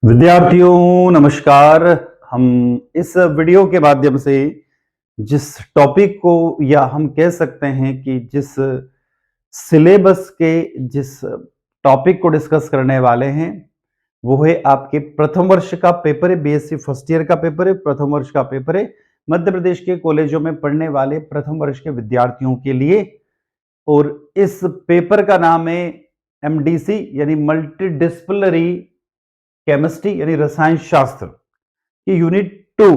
विद्यार्थियों नमस्कार। हम इस वीडियो के माध्यम से जिस टॉपिक को या हम कह सकते हैं कि जिस सिलेबस के जिस टॉपिक को डिस्कस करने वाले हैं वो है आपके प्रथम वर्ष का पेपर है। बीएससी फर्स्ट ईयर का पेपर है, प्रथम वर्ष का पेपर है मध्य प्रदेश के कॉलेजों में पढ़ने वाले प्रथम वर्ष के विद्यार्थियों के लिए। और इस पेपर का नाम है एमडीसी यानी मल्टी डिसिप्लिनरी केमिस्ट्री यानी रसायन शास्त्र की यूनिट 2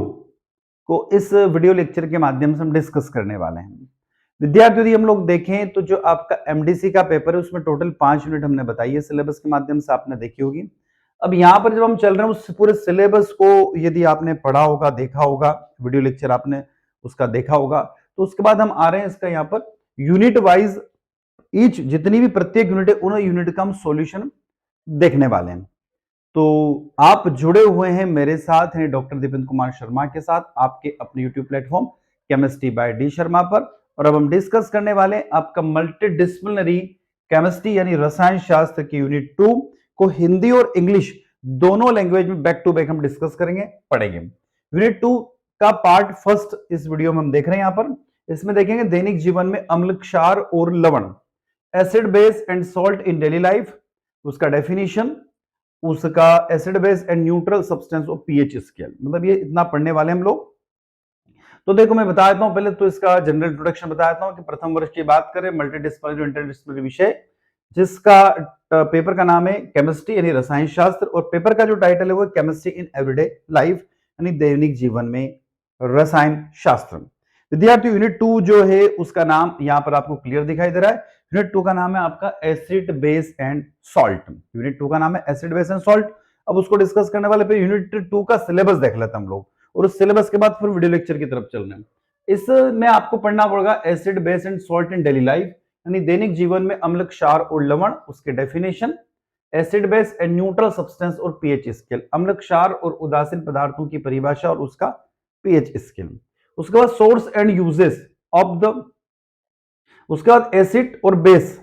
को इस वीडियो लेक्चर के माध्यम से हम डिस्कस करने वाले हैं। विद्यार्थियों यदि हम लोग देखें तो जो आपका एमडीसी का पेपर है उसमें टोटल 5 यूनिट हमने बताई है, सिलेबस के माध्यम से आपने देखी होगी। अब यहाँ पर जब हम चल रहे हैं उस पूरे सिलेबस को यदि आपने पढ़ा होगा, देखा होगा, वीडियो लेक्चर आपने उसका देखा होगा, तो उसके बाद हम आ रहे हैं इसका यहाँ पर यूनिट वाइज ईच जितनी भी प्रत्येक यूनिट है उन यूनिट का हम सॉल्यूशन देखने वाले हैं। तो आप जुड़े हुए हैं मेरे साथ हैं डॉक्टर दीपेंद्र कुमार शर्मा के साथ आपके अपने YouTube platform chemistry bye D Sharma पर। और अब हम डिस्कस करने वाले हैं आपका मल्टी डिसिप्लिनरी केमिस्ट्री यानी रसायन शास्त्र की यूनिट 2 को हिंदी और इंग्लिश दोनों लैंग्वेज में बैक टू बैक हम डिस्कस करेंगे, पढ़ेंगे। यूनिट 2 का पार्ट फर्स्ट इस वीडियो में हम देख रहे हैं। यहाँ पर इसमें देखेंगे दैनिक जीवन में अम्ल, क्षार और लवण, acid base and salt in daily life, उसका डेफिनेशन, उसका acid base and neutral substance और पीएच स्केल, मतलब ये इतना पढ़ने वाले हम लोग। तो देखो मैं बता देता हूं, पहले तो इसका जनरल इंट्रोडक्शन बता देता हूं कि प्रथम वर्ष की बात करें मल्टीडिसिप्लिनरी इंटरडिसिप्लिनरी विषय जिसका पेपर का नाम है केमिस्ट्री यानी रसायन शास्त्र, और पेपर का जो टाइटल है वो केमिस्ट्री इन एवरीडे लाइफ यानी दैनिक जीवन में रसायन शास्त्र। विद्यार्थियों यूनिट 2 जो है उसका नाम यहां पर आपको क्लियर दिखाई दे रहा है। यूनिट 2 का नाम है आपका acid base and salt. Unit 2 का नाम है एसिड बेस एंड सॉल्ट। अब उसको डिस्कस करने वाले फिर यूनिट 2 का सिलेबस देख लेते हैं हम लोग, और उस सिलेबस के बाद फिर वीडियो लेक्चर की तरफ चल रहे हैं। इसमें आपको पढ़ना पड़ेगा acid base and salt in daily life यानी दैनिक जीवन में अम्ल, क्षार और लवण, उसके definition, acid base and neutral substance और पीएच स्केल, अम्ल, क्षार और उदासीन पदार्थों की परिभाषा और उसका पीएच स्केल। उसके बाद source and uses of the, उसके बाद एसिड और बेस,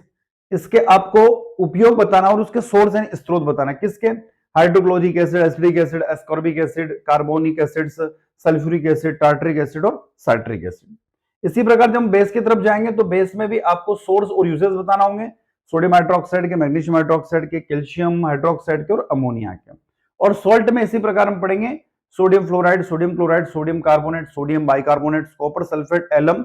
इसके आपको उपयोग बताना और उसके सोर्स एंड स्रोत बताना। किसके? Hydrochloric acid, acidic acid, ascorbic acid, carbonic acids, sulphuric acid, tartaric acid और साइट्रिक एसिड। इसी प्रकार जब हम बेस की तरफ जाएंगे तो बेस में भी आपको सोर्स और यूजेस बताना होंगे, सोडियम हाइड्रोक्साइड के, मैग्नीशियम हाइड्रोक्साइड के, कैल्शियम हाइड्रोक्साइड के और अमोनिया के। और सॉल्ट में इसी प्रकार हम पढ़ेंगे sodium fluoride, sodium chloride, sodium carbonate, sodium bicarbonate, copper sulphate, alum,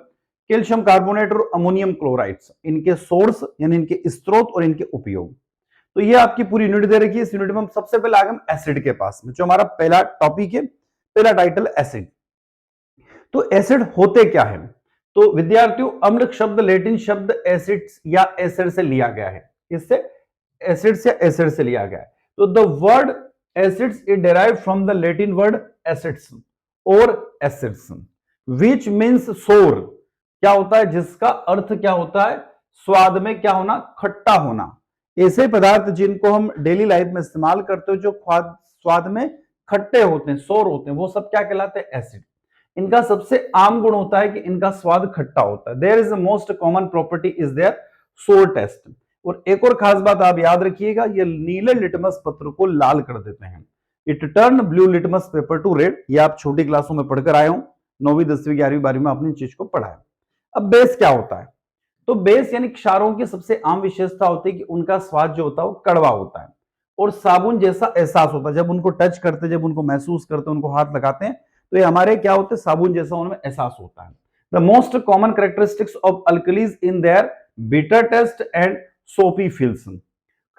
calcium carbonate और अमोनियम क्लोराइड्स, इनके सोर्स यानी इनके स्रोत और इनके उपयोग। तो ये आपकी पूरी यूनिट दे रखी है। इस यूनिट में हम सबसे पहले आगे हम एसिड के पास में, जो हमारा पहला टॉपिक है, पहला टाइटल एसिड। तो एसिड होते क्या है? तो विद्यार्थियों अम्ल शब्द लैटिन शब्द एसिड या एसिड से लिया गया है। इससे एसिड्स या एसिड से लिया गया है। तो the word acids is derived from the Latin word acids और एसिड्स व्हिच मींस सोर। क्या होता है? जिसका अर्थ क्या होता है? स्वाद में क्या होना? खट्टा होना। ऐसे पदार्थ जिनको हम डेली लाइफ में इस्तेमाल करते हो जो स्वाद में खट्टे होते हैं, सोर होते हैं, वो सब क्या कहलाते हैं? एसिड। इनका सबसे आम गुण होता है कि इनका स्वाद खट्टा होता है। There is the most common property is there sour taste. और एक और खास बात आप याद रखिएगा, ये नीले लिटमस पत्र को लाल कर देते हैं। It turn blue litmus paper two red. ये आप छोटी क्लासों में पढ़कर आए हो, 9वीं 10वीं 11वीं 12वीं में आपने चीज को पढ़ा है। अब बेस क्या होता है? तो बेस यानी क्षारों की सबसे आम विशेषता होती है कि उनका स्वाद जो होता है वो कड़वा होता है और साबुन जैसा एहसास होता है। जब उनको टच करते, जब उनको महसूस करते, उनको हाथ लगाते हैं तो ये हमारे क्या होते हैं? साबुन जैसा उनमें एहसास होता है। The most common characteristics of alkalis in their bitter taste and सोपी फील्स।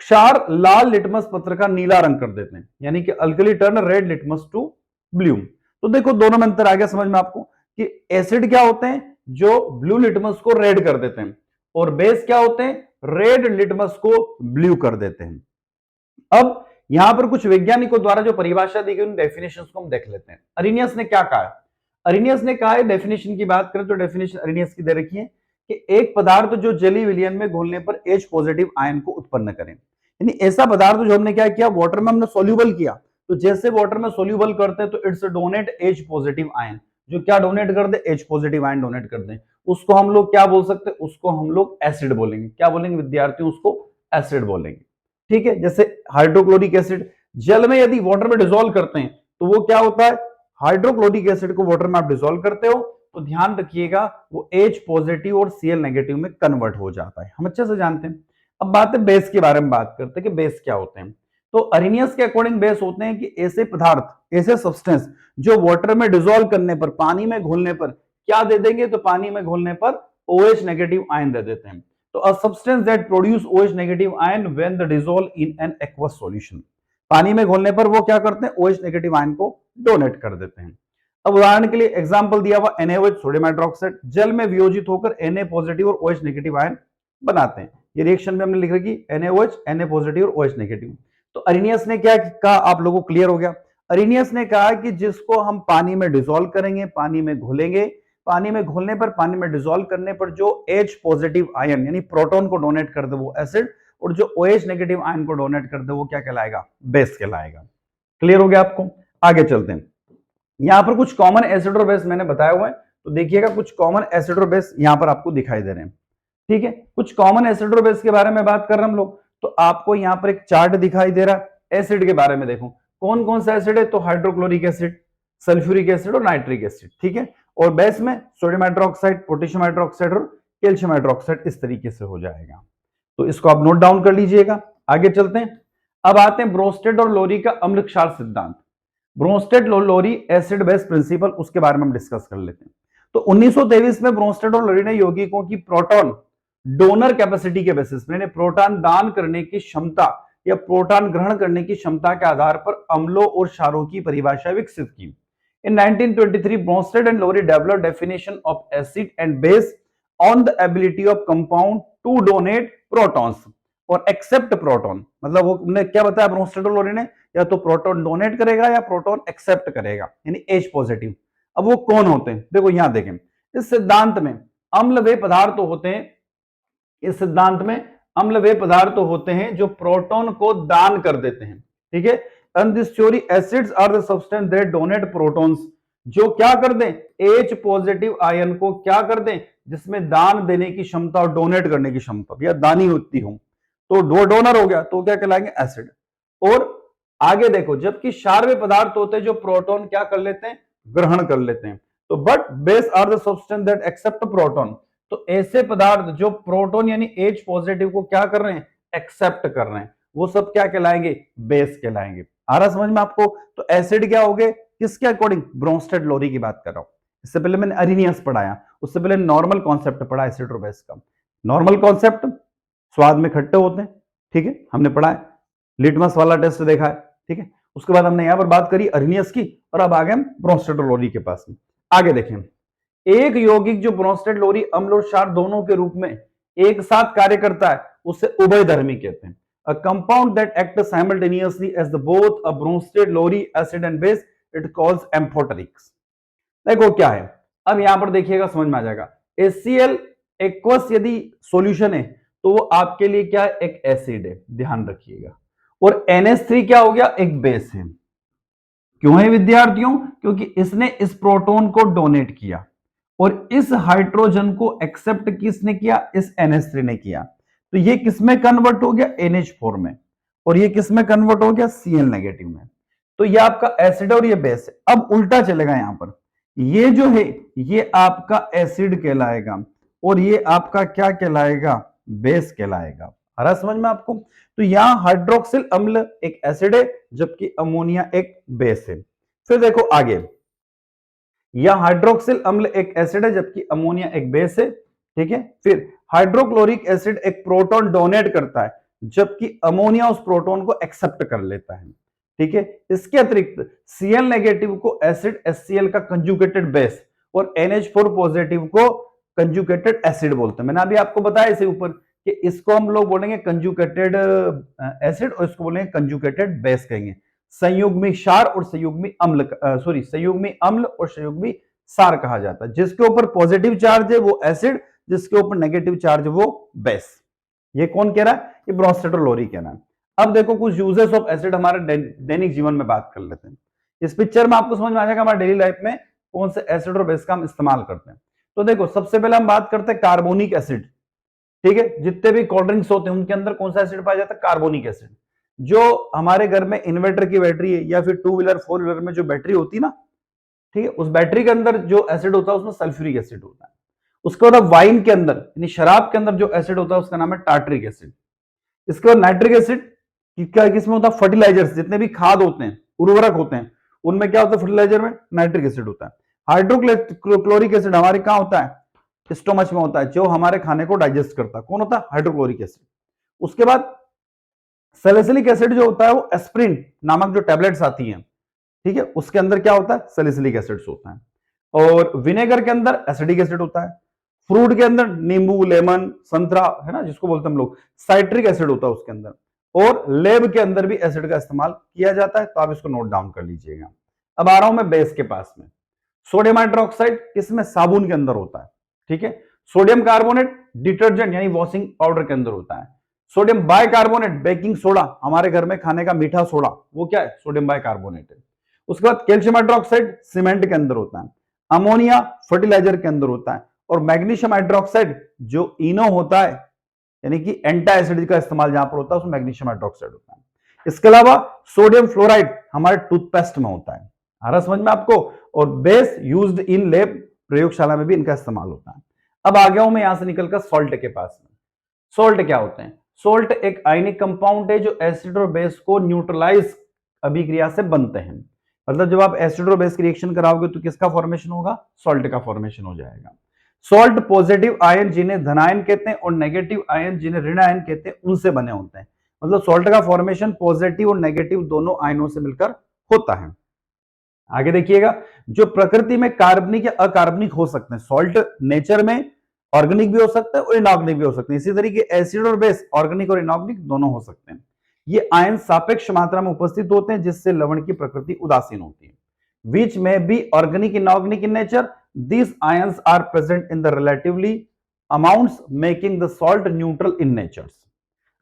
क्षार लाल लिटमस पत्र का नीला रंग कर देते हैं, यानी कि alkali turn red litmus to blue. तो देखो दोनों में अंतर आ गया समझ में आपको कि एसिड क्या होते हैं? जो ब्लू लिटमस को रेड कर देते हैं, और बेस क्या होते हैं? रेड लिटमस को ब्लू कर देते हैं। अब यहां पर कुछ वैज्ञानिकों द्वारा जो परिभाषा दी गई उन डेफिनेशंस को हम देख लेते हैं। अरिनियस ने क्या कहा? अरिनियस ने कहा है, डेफिनेशन की बात करें तो डेफिनेशन अरिनियस की दे रखी है कि एक पदार्थ जो जली विलयन में घुलने पर H पॉजिटिव आयन को उत्पन्न करें, यानी ऐसा पदार्थ जो हमने क्या किया? वाटर में हमने सोल्यूबल किया, तो जैसे वाटर में सोल्यूबल करते हैं तो it's donate H positive ion. जो क्या डोनेट कर दे? H पॉजिटिव आयन डोनेट कर दे। उसको हम लोग क्या बोल सकते हैं? उसको हम लोग एसिड बोलेंगे। क्या बोलेंगे विद्यार्थियों? उसको एसिड बोलेंगे। ठीक है, जैसे हाइड्रोक्लोरिक एसिड जल में यदि वाटर में डिसॉल्व करते हैं तो वो क्या होता है, हाइड्रोक्लोरिक एसिड को वाटर में आप डिसॉल्व करते हो तो ध्यान रखिएगा वो H पॉजिटिव और Cl नेगेटिव में कन्वर्ट हो जाता है, हम अच्छे से जानते हैं। अब बात है बेस के बारे में बात करते हैं कि बेस क्या होते हैं। तो अरेनियस के अकॉर्डिंग बेस होते हैं कि ऐसे पदार्थ, ऐसे सब्सटेंस जो वाटर में डिसॉल्व करने पर, पानी में घुलने पर क्या दे देंगे, तो पानी में घुलने पर OH नेगेटिव आयन दे देते हैं। तो a substance that produce OH negative ion when the dissolve in an aqueous solution, पानी में घोलने पर वो क्या करते हैं, OH नेगेटिव आयन को डोनेट कर देते हैं। अब उदाहरण के लिए एग्जांपल दिया हुआ NaOH सोडियम हाइड्रोक्साइड जल में वियोजित होकर Na पॉजिटिव और OH नेगेटिव आयन बनाते हैं। ये रिएक्शन में हमने लिख रखी NaOH, Na पॉजिटिव और OH नेगेटिव। तो अरेनियस ने क्या कहा, आप लोगों को क्लियर हो गया। अरेनियस ने कहा कि जिसको हम पानी में डिसॉल्व करेंगे, पानी में घोलेंगे, पानी में घोलने पर, पानी में डिसॉल्व करने पर जो H पॉजिटिव आयन यानी प्रोटॉन को डोनेट कर दे वो एसिड, और जो OH नेगेटिव आयन को डोनेट कर दे वो क्या कहलाएगा, बेस कहलाएगा। क्लियर हो गया आपको। आगे चलते हैं, यहां पर कुछ कॉमन एसिड और बेस मैंने बताया हुआ है, तो देखिएगा कुछ कॉमन एसिड और बेस यहां पर आपको दिखाई दे रहे हैं। ठीक है, कुछ कॉमन एसिड और बेस के बारे में बात कर रहे हैं हम लोग। तो आपको यहां पर एक चार्ट दिखाई दे रहा है एसिड के बारे में। देखो कौन कौन सा एसिड है, तो हाइड्रोक्लोरिक एसिड, सल्फ्यूरिक एसिड और नाइट्रिक एसिड। ठीक है, और बेस में सोडियम हाइड्रोक्साइड, पोटेशियम हाइड्रोक्साइड और कैल्शियम हाइड्रोक्साइड, इस तरीके से हो जाएगा। तो इसको आप नोट डाउन कर लीजिएगा। आगे चलते हैं, अब आते हैं ब्रोंस्टेड और लोरी का अम्ल क्षार सिद्धांत। ब्रोंस्टेड लोरी एसिड बेस प्रिंसिपल, उसके बारे में हम डिस्कस कर लेते हैं। तो 1923 में ब्रोंस्टेड और लोरी ने यौगिकों की प्रोटॉन डोनर कैपेसिटी के बेसिस पर, प्रोटॉन दान करने की क्षमता या प्रोटॉन ग्रहण करने की क्षमता के आधार पर अम्लों और क्षारों की परिभाषा विकसित की। In 1923, Bronsted and Lowry developed definition of acid and base on the ability of compound to donate protons और accept proton। मतलब वो ने क्या बताया ब्रोंस्टेड और लोरी ने, या तो प्रोटॉन डोनेट करेगा या प्रोटॉन एक्सेप्ट करेगा, यानी H पॉजिटिव। अब वो कौन होते हैं, देखो यहां देखें, इस सिद्धांत में अम्ल वे पदार्थ होते हैं, इस सिद्धांत में अम्ल वे पदार्थ होते हैं जो प्रोटॉन को दान कर देते हैं। ठीक है, and this theory acids are the substance that donate protons, जो क्या कर दें, H पॉजिटिव आयन को क्या कर दें, जिसमें दान देने की क्षमता और डोनेट करने की क्षमता या दानी होती हो, तो दो डोनर हो गया, तो क्या कहलाएंगे, एसिड। और आगे देखो, जबकि क्षार वे पदार्थ होते हैं जो प्रोटॉन क्या कर लेते हैं, ग्रहण कर लेते हैं। तो but base are the substance that accept proton, तो ऐसे पदार्थ जो प्रोटॉन यानी H पॉजिटिव को क्या कर रहे हैं, एक्सेप्ट कर रहे हैं, वो सब क्या कहलाएंगे, बेस कहलाएंगे। आ रहा समझ में आपको। तो एसिड क्या हो गए, किसके अकॉर्डिंग, ब्रोंस्टेड लोरी की बात कर रहा हूं। इससे पहले मैंने अरेनियस पढ़ाया, उससे पहले नॉर्मल कॉन्सेप्ट पढ़ा एसिड और बेस का। नॉर्मल कॉन्सेप्ट, स्वाद में खट्टे होते हैं, ठीक है, हमने पढ़ा है, लिटमस वाला टेस्ट देखा है। ठीक है, उसके बाद हमने यहां पर बात करी अरेनियस की, और अब आ गए हम ब्रोंस्टेड और लोरी के पास में। आगे देखें, एक यौगिक जो ब्रोंस्टेड लोरी अम्ल और क्षार दोनों के रूप में एक साथ कार्य करता है उसे उभयधर्मी कहते हैं। A compound that acts simultaneously as the both a Bronsted Lowry acid and base, it calls amphoterics। देखो क्या है, अब यहां पर देखिएगा समझ में आ जाएगा। HCl एक्वस यदि सॉल्यूशन है तो वो आपके लिए क्या है, एक एसिड है, ध्यान रखिएगा। और NH3 क्या हो गया, एक बेस है। क्यों है विद्यार्थियों, क्योंकि इसने इस प्रोटॉन को डोनेट किया और इस हाइड्रोजन को एक्सेप्ट किसने किया, इस NH3 ने किया। तो ये किसमें कन्वर्ट हो गया, NH4 में, और ये किसमें कन्वर्ट हो गया, Cl नेगेटिव में। तो ये आपका एसिड और ये बेस है। अब उल्टा चलेगा, यहां पर ये जो है ये आपका एसिड कहलाएगा और ये आपका क्या कहलाएगा, बेस कहलाएगा। आ रहा समझ में आपको। तो यहां हाइड्रोक्सिल अम्ल एक एसिड है जबकि अमोनिया एक बेस है। फिर देखो आगे, यह हाइड्रोक्सिल अम्ल एक एसिड है जबकि अमोनिया एक बेस है। ठीक है, फिर हाइड्रोक्लोरिक एसिड एक प्रोटॉन डोनेट करता है जबकि अमोनिया उस प्रोटॉन को एक्सेप्ट कर लेता है। ठीक है, इसके अतिरिक्त Cl नेगेटिव को एसिड HCl का कंजुगेटेड बेस और NH4 पॉजिटिव को कंजुगेटेड एसिड बोलते हैं। मैंने अभी आपको बताया इसे ऊपर कि इसको हम लोग बोलेंगे कंजुगेटेड एसिड और इसको बोलेंगे कंजुगेटेड बेस कहेंगे। संयुग्मी क्षार और संयुग्मी अम्ल, सॉरी संयुग्मी अम्ल और संयुग्मी क्षार कहा जाता है। जिसके ऊपर पॉजिटिव चार्ज है वो एसिड, जिसके ऊपर नेगेटिव चार्ज है वो बेस। ये कौन कह रहा है, ये ब्रोंस्टेड और लोरी कहना है। अब देखो कुछ यूजेस ऑफ एसिड हमारे दैनिक जीवन में बात कर लेते हैं। इस पिक्चर में आपको समझ में आ जाएगा हमारे डेली लाइफ में कौन से एसिड और बेस का हम इस्तेमाल करते हैं। तो देखो सबसे पहले हम बात करते हैं कार्बोनिक एसिड। ठीक है, जितने भी कोल्ड ड्रिंक्स होते हैं उनके अंदर कौन सा एसिड पाया जाता है, कार्बोनिक एसिड। जो हमारे घर में इन्वर्टर की बैटरी है या फिर टू व्हीलर फोर व्हीलर में जो बैटरी होती है ना, ठीक है, उस बैटरी के अंदर जो एसिड होता है उसमें सल्फ्यूरिक एसिड होता है। उसके बाद वाइन के अंदर यानी शराब के अंदर जो एसिड होता है उसका नाम है टार्टरिक एसिड। इसके बाद नाइट्रिक एसिड क्या किसमें होता है, फर्टिलाइजर्स जितने भी खाद होते हैं, उर्वरक होते हैं, उनमें क्या होता है, फर्टिलाइजर में नाइट्रिक एसिड होता है। हाइड्रोक्लोरिक एसिड हमारे कहां होता है, स्टोमच में होता है, जो हमारे खाने को डाइजेस्ट करता है। कौन होता है, हाइड्रोक्लोरिक एसिड। उसके बाद सैलिसिलिक एसिड जो होता है वो एस्प्रिन नामक जो टैबलेट्स आती हैं, ठीक है, उसके अंदर क्या होता है, सैलिसिलिक एसिड्स होता है। और विनेगर के अंदर एसिडिक एसिड होता है। फ्रूट के अंदर नींबू, लेमन, संतरा है ना, जिसको बोलते हैं हम लोग, साइट्रिक एसिड होता है उसके अंदर। और लेब के अंदर भी एसिड का इस्तेमाल किया जाता है, तो आप इसको नोट डाउन कर लीजिएगा। अब आ रहा हूं मैं बेस के पास में। सोडियम हाइड्रोक्साइड किसमें, साबुन के अंदर होता है, ठीक है। सोडियम कार्बोनेट डिटर्जेंट यानी वॉशिंग पाउडर के अंदर होता है। सोडियम बाइकार्बोनेट बेकिंग सोडा, हमारे घर में खाने का मीठा सोडा, वो क्या है, सोडियम बाइकार्बोनेट है। उसके बाद कैल्शियम हाइड्रोक्साइड सीमेंट के अंदर होता है। अमोनिया फर्टिलाइजर के अंदर होता है। और मैग्नीशियम हाइड्रोक्साइड जो इनो होता है यानी कि एंटी एसिड का इस्तेमाल जहां पर होता है उसमें मैग्नीशियम हाइड्रोक्साइड होता है। इसके अलावा सोडियम फ्लोराइड हमारे टूथपेस्ट में होता है, आ रहा समझ में आपको। और बेस यूज्ड इन लैब, प्रयोगशाला में भी इनका इस्तेमाल होता है। अब आ गया हूं मैं यहां से निकलकर सॉल्ट के पास में। सॉल्ट क्या होते हैं, सॉल्ट एक आयनिक कंपाउंड है जो एसिड और बेस को न्यूट्रलाइज अभिक्रिया से बनते हैं। मतलब जब आप एसिड और बेस की रिएक्शन कराओगे तो किसका फॉर्मेशन होगा, सॉल्ट का फॉर्मेशन हो जाएगा। सॉल्ट पॉजिटिव आयन जिन्हें धनायन कहते हैं और नेगेटिव आयन जिन्हें ऋण आयन कहते हैं उनसे बने होते हैं। मतलब सॉल्ट का फॉर्मेशन पॉजिटिव और नेगेटिव दोनों आयनों से मिलकर होता है। आगे देखिएगा, जो प्रकृति में कार्बनिक या अकार्बनिक हो सकते हैं, सॉल्ट नेचर में ऑर्गेनिक भी हो सकता है और इनऑर्गेनिक भी हो सकते हैं। इसी तरीके एसिड और बेस ऑर्गेनिक और इनऑर्गेनिक दोनों हो सकते हैं। ये आयन सापेक्ष मात्रा में उपस्थित होते हैं जिससे लवण की प्रकृति उदासीन होती है। which may be organic inorganic in nature, these ions are present in the relatively amounts making the salt neutral in nature।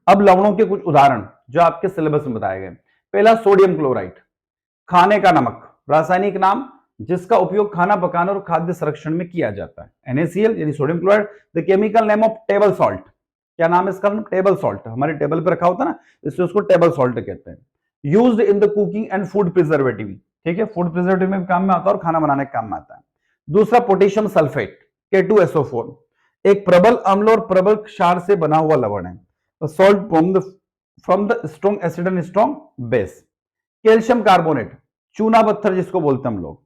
अब लवणों के कुछ उदाहरण जो आपके सिलेबस में बताए गए। पहला सोडियम क्लोराइड, खाने का नमक, रासायनिक नाम जिसका उपयोग खाना पकाने और खाद्य संरक्षण में किया जाता है। NaCl यानी sodium chloride. The chemical name of table salt, क्या नाम है इसका, टेबल सॉल्ट, हमारे टेबल पर रखा होता है ना, इसलिए उसको टेबल सॉल्ट कहते हैं। Used in the cooking and food preservative, ठीक है, फूड प्रिजर्वेटिव में काम में आता है और खाना बनाने के काम में आता है। दूसरा पोटेशियम सल्फेट K2SO4, एक प्रबल अम्ल और प्रबल क्षार से बना हुआ लवण है। Salt from the strong acid and strong base. Calcium carbonate, चूना पत्थर जिसको बोलते हैं हम लोग,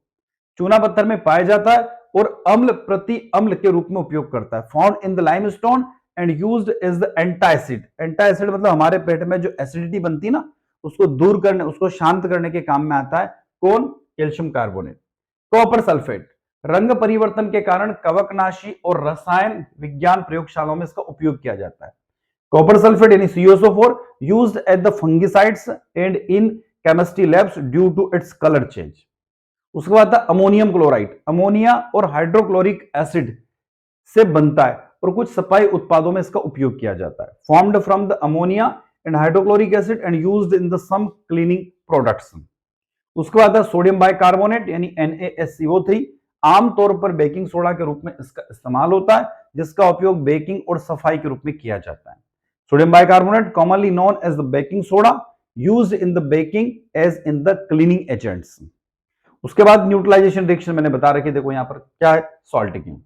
चूना पत्थर में पाया जाता है और अम्ल प्रति अम्ल के रूप में उपयोग करता है। Found in the limestone and used as the antacid. Antacid मतलब हमारे पेट में जो एसिडिटी बनती है ना उसको दूर करने, उसको शांत करने के काम में आता है। कौन, कैल्शियम कार्बोनेट। कॉपर सल्फेट, रंग परिवर्तन के कारण कवकनाशी और रसायन विज्ञान प्रयोगशालाओं में इसका उपयोग किया जाता है। कॉपर सल्फेट यानी CuSO4 used at the fungicides and in chemistry labs due to its colour change. उसके बाद था अमोनियम क्लोराइड, अमोनिया और हाइड्रोक्लोरिक एसिड से बनता है और कुछ सफाई उत्पादों में इसका उपयोग किया जाता है। Formed from the ammonia and hydrochloric acid and used in the some cleaning products. उसके बाद है सोडियम बाइकार्बोनेट यानी NaSCO3, आमतौर पर बेकिंग सोडा के रूप में इसका इस्तेमाल होता है जिसका उपयोग बेकिंग और सफाई के रूप में किया जाता है। Sodium bicarbonate commonly known as the baking soda, used in the baking as in the cleaning agents. उसके बाद न्यूट्रलाइजेशन रिएक्शन मैंने बता रखी, देखो यहां पर क्या है, सॉल्ट की।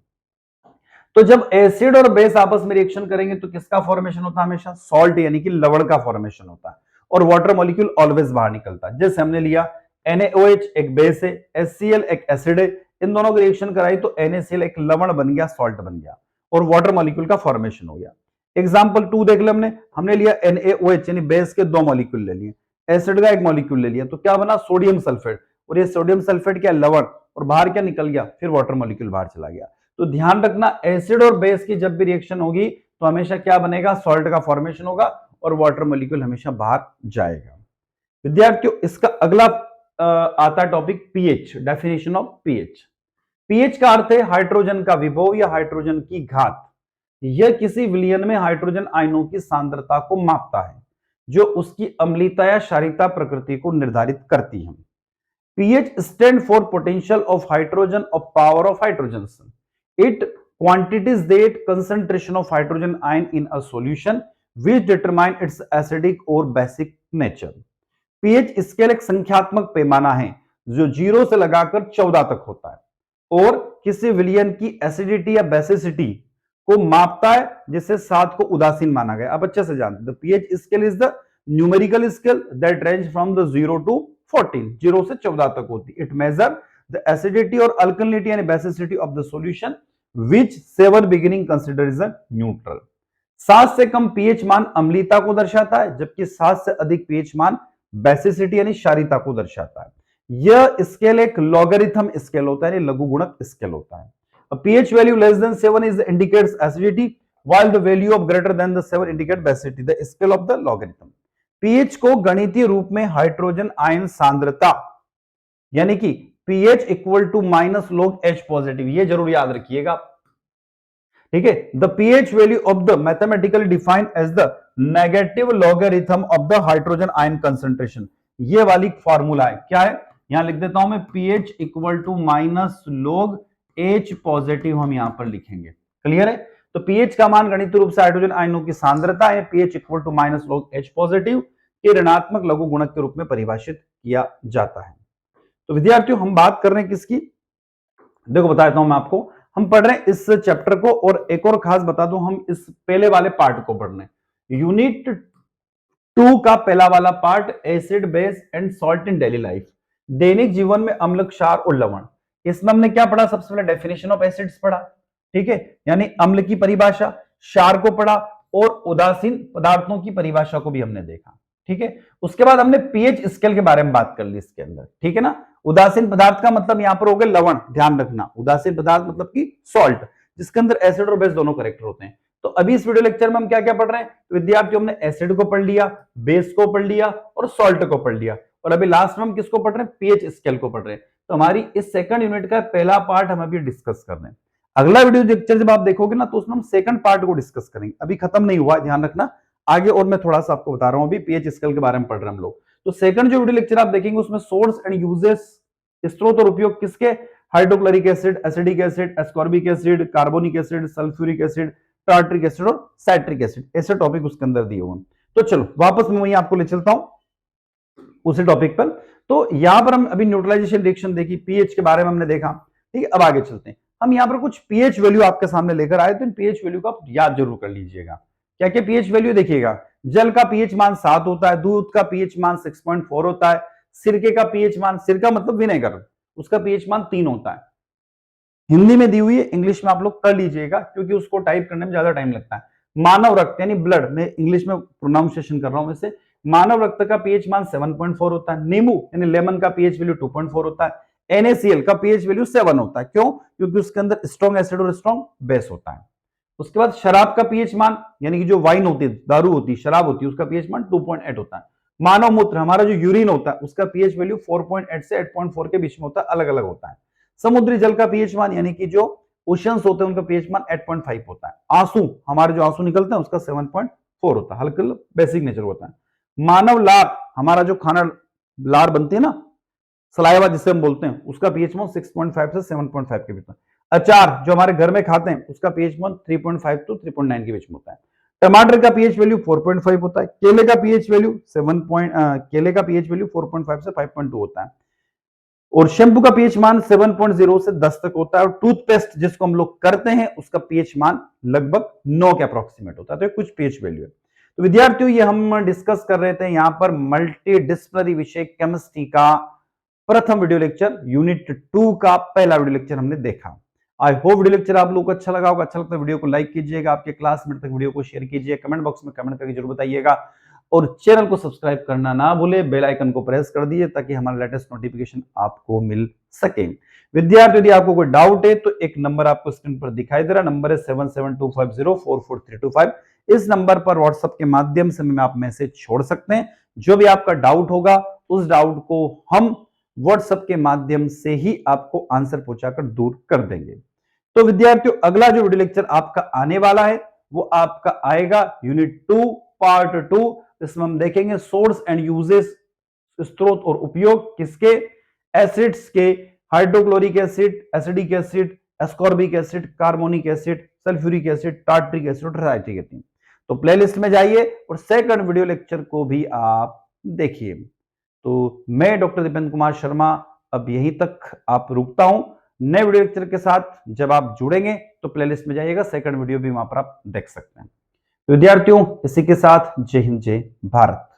तो जब एसिड और बेस आपस में रिएक्शन करेंगे तो किसका फॉर्मेशन होता है, हमेशा सॉल्ट यानी कि लवण का फॉर्मेशन होता है और वाटर मॉलिक्यूल ऑलवेज बाहर निकलता है। जैसे हमने लिया NaOH एक बेस है, HCl एक एसिड है, इन दोनों की रिएक्शन कराई तो NaCl एक लवण बन गया, सॉल्ट बन गया और वाटर मॉलिक्यूल का फॉर्मेशन हो गया। एग्जाम्पल 2 देख लिया हमने लिया NaOH यानी बेस के 2 मॉलिक्यूल ले लिए, एसिड का 1 मॉलिक्यूल ले लिया, तो क्या बना, सोडियम सल्फेट। और ये सोडियम सल्फेट क्या, लवण, और बाहर क्या निकल गया, फिर वाटर मॉलिक्यूल बाहर चला गया। तो ध्यान रखना एसिड और बेस की जब भी रिएक्शन होगी तो हमेशा क्या बनेगा, सॉल्ट का फॉर्मेशन होगा और वाटर मॉलिक्यूल हमेशा बाहर जाएगा। विद्यार्थियों इसका अगला आता topic pH, definition of pH. PH का अर्थ है हाइड्रोजन का विभव या हाइड्रोजन की घात। यह किसी विलयन में हाइड्रोजन आयनों की सांद्रता को मापता है जो उसकी अम्लीयता या क्षारीयता प्रकृति को निर्धारित करती है। pH stand for potential of hydrogen or power of hydrogens. It quantities that concentration of hydrogen ion in a solution which determine its acidic or basic nature. PH scale एक संख्यात्मक पैमाना है जो 0 से लगाकर 14 तक होता है और किसी विलयन की एसिडिटी या बेसिसिटी को मापता है, जिससे 7 को उदासीन माना गया। अब अच्छे से जानते हैं, pH scale is the numerical scale that range from the 0 to 14, 0 से 14 तक होती है। इट मेजर द एसिडिटी और alkalinity and basicity of the solution which 7 beginning consider is neutral. 7 से कम पीएच मान अम्लीयता को दर्शाता है, जबकि 7 से अधिक पीएच मान बेसिसिटी यानी क्षारीयता को दर्शाता है। यह स्केल एक लॉगरिथम स्केल होता है, लघुगुणक स्केल होता है। A pH value less than 7 is indicates acidity, while the value of greater than the 7 indicate basicity. The scale of the logarithm. pH को गणितीय रूप में हाइड्रोजन आयन सांद्रता यानी कि pH equal to minus log H positive, ये जरूर याद रखिएगा। ठीक है, the pH value of the mathematically defined as the negative logarithm of the hydrogen ion concentration. ये वाली फॉर्मूला है, क्या है, यहां लिख देता हूं मैं, pH equal to minus log H positive हम यहां पर लिखेंगे। क्लियर है? तो pH का मान गणितीय रूप से हाइड्रोजन आयनों की सांद्रता है, pH equal to minus log H positive के ऋणात्मक लघु गुणक के रूप में परिभाषित किया जाता है। तो विद्यार्थियों हम बात कर रहे हैं किसकी, देखो बता देता हूं मैं आपको, हम पढ़ रहे हैं इस चैप्टर को, और एक और खास बता दूं, हम इस पहले वाले पार्ट को पढ़ रहे हैं, यूनिट 2 का पहला वाला part, acid base and salt in daily life, दैनिक जीवन में अम्ल, क्षार और लवण। इसमें हमने क्या पढ़ा, सबसे पहले डेफिनेशन ऑफ एसिड्स पढ़ा, ठीक है, यानी अम्ल की परिभाषा, क्षार को पढ़ा और उदासीन पदार्थों की परिभाषा को भी हमने देखा। ठीक है, उसके बाद हमने पीएच स्केल के बारे में बात कर ली इसके अंदर। ठीक है ना, उदासीन पदार्थ का मतलब यहां पर हो गया लवण, ध्यान रखना, उदासीन पदार्थ मतलब कि सॉल्ट, जिसके अंदर एसिड और बेस दोनों करेक्टर होते हैं। तो अभी इस वीडियो लेक्चर में हम क्या क्या पढ़ रहे हैं, तो विद्यार्थियों हमने एसिड को पढ़ लिया, बेस को पढ़ लिया और सॉल्ट को पढ़ लिया, और अभी लास्ट में हम किसको पढ़ रहे हैं, पीएच स्केल को पढ़ रहे हैं। तो हमारी इस सेकंड यूनिट का पहला पार्ट हम अभी डिस्कस कर रहे हैं। अगला वीडियो लेक्चर जब आप देखोगे ना, तो उसमें हम सेकंड पार्ट को डिस्कस करेंगे, अभी खत्म नहीं हुआ, ध्यान रखना आगे, और मैं थोड़ा सा आपको बता रहा हूं, अभी पीएच स्केल के बारे में पढ़ रहे हैं हम लोग। तो सेकंड जो वीडियो लेक्चर आप देखेंगे उसमें सोर्स एंड यूजेस, स्रोत और उपयोग किसके, hydrochloric acid, acidic acid, ascorbic acid, carbonic acid, sulphuric acid, tartaric acid और साइट्रिक एसिड, ऐसे टॉपिक उसके अंदर दिए हुए। तो चलो वापस मैं वहीं आपको ले चलता हूं उसी टॉपिक पर। तो यहां पर हम अभी न्यूट्रलाइजेशन रिएक्शन देखी, पीएच के बारे में हमने देखा। ठीक है, अब आगे चलते हैं, हम यहां पर कुछ पीएच वैल्यू आपके सामने लेकर आए, तो इन पीएच वैल्यू को आप याद जरूर कर लीजिएगा। क्या क्या पीएच वैल्यू देखिएगा, जल का पीएच मान 7 होता है, दूध का पीएच मान 6.4 होता है, सिरके का पीएच मान, सिरका मतलब विनेगर, उसका पीएच मान 3 होता है। हिंदी में दी हुई है, इंग्लिश में आप लोग कर लीजिएगा क्योंकि उसको टाइप करने में ज्यादा टाइम लगता है। मानव रक्त यानी ब्लड, मैं इंग्लिश में प्रोनाउंसिएशन कर रहा हूं वैसे, मानव रक्त का पीएच मान 7.4 होता है। नींबू यानी लेमन का पीएच वैल्यू 2.4 होता है। NaCl का पीएच वैल्यू 7 होता है, क्यों, क्योंकि उसके अंदर स्ट्रॉन्ग एसिड और स्ट्रॉन्ग बेस होता है। उसके बाद शराब का पीएच मान, यानी कि जो वाइन होती है, दारू होती है, शराब होती है, उसका पीएच मान 2.8 होता है। मानव मूत्र, हमारा जो यूरिन होता है, उसका पीएच वैल्यू 4.8 से 8.4 के बीच में होता है, अलग अलग होता है। समुद्री जल का पीएच मान, यानी कि जो ओशंस होते हैं उनका पीएच मान 8.5 होता है। आंसू, हमारे जो आंसू निकलते हैं उसका 7.4 होता है, हल्का बेसिक नेचर होता है। मानव लार, हमारा जो खाना लार बनती है ना, सलाइवा जिसे हम बोलते हैं, उसका पीएच मान 6.5 से 7.5 के बीच में। अचार जो हमारे घर में खाते हैं उसका पीएच मान 3.5 टू 3.9 के बीच में होता है। टमाटर का पीएच वैल्यू 4.5 होता है। केले का पीएच वैल्यू 4.5 से 5.2 होता है। और शैम्पू का पीएच मान 7.0 से 10 तक होता है। और टूथपेस्ट जिसको हम लोग करते हैं उसका पीएच मान लगभग 9 के अप्रोक्सीमेट होता है। तो ये कुछ पीएच वैल्यू है। तो विद्यार्थियों ये हम डिस्कस कर रहे थे यहां पर मल्टी डिसिप्लिनरी विषय केमिस्ट्री का प्रथम वीडियो लेक्चर, यूनिट 2 का पहला वीडियो लेक्चर हमने देखा। आई होप वीडियो लेक्चर आप लोगों को अच्छा लगा होगा। अच्छा लगता है वीडियो को लाइक कीजिएगा, आपके क्लासमेट तक वीडियो को शेयर कीजिए, कमेंट बॉक्स में कमेंट करके जरूर बताइएगा, और चैनल को सब्सक्राइब करना ना भूले, बेल आइकन को प्रेस कर दीजिए ताकि हमारा लेटेस्ट नोटिफिकेशन आपको मिल सके। विद्यार्थी यदि आपको कोई डाउट है तो एक नंबर आपको स्क्रीन पर दिखाई दे रहा, नंबर है 7725044325। इस नंबर पर व्हाट्सएप के माध्यम से हमें आप मैसेज छोड़ सकते हैं। जो भी आपका डाउट होगा उस डाउट को हम व्हाट्सएप के माध्यम से ही आपको आंसर पहुंचाकर दूर कर देंगे। तो विद्यार्थियों अगला जो वीडियो लेक्चर आपका आने वाला है वो आपका आएगा यूनिट 2 पार्ट 2। इसमें हम देखेंगे सोर्स एंड यूजेस, स्रोत और उपयोग किसके, एसिड्स के, hydrochloric acid, acidic acid, ascorbic acid, carbonic acid, sulphuric acid, tartaric acid और साइट्रिक एसिड। तो प्लेलिस्ट में जाइए और सेकंड वीडियो लेक्चर को भी आप देखिए। तो मैं डॉक्टर दीपेंद्र कुमार शर्मा अब यहीं तक आप रुकता हूं। नए वीडियो लेक्चर के साथ जब आप जुड़ेंगे तो प्लेलिस्ट में जाइएगा, सेकंड वीडियो भी वहां पर आप देख सकते हैं। विद्यार्थियों, इसी के साथ जय हिंद, जय भारत।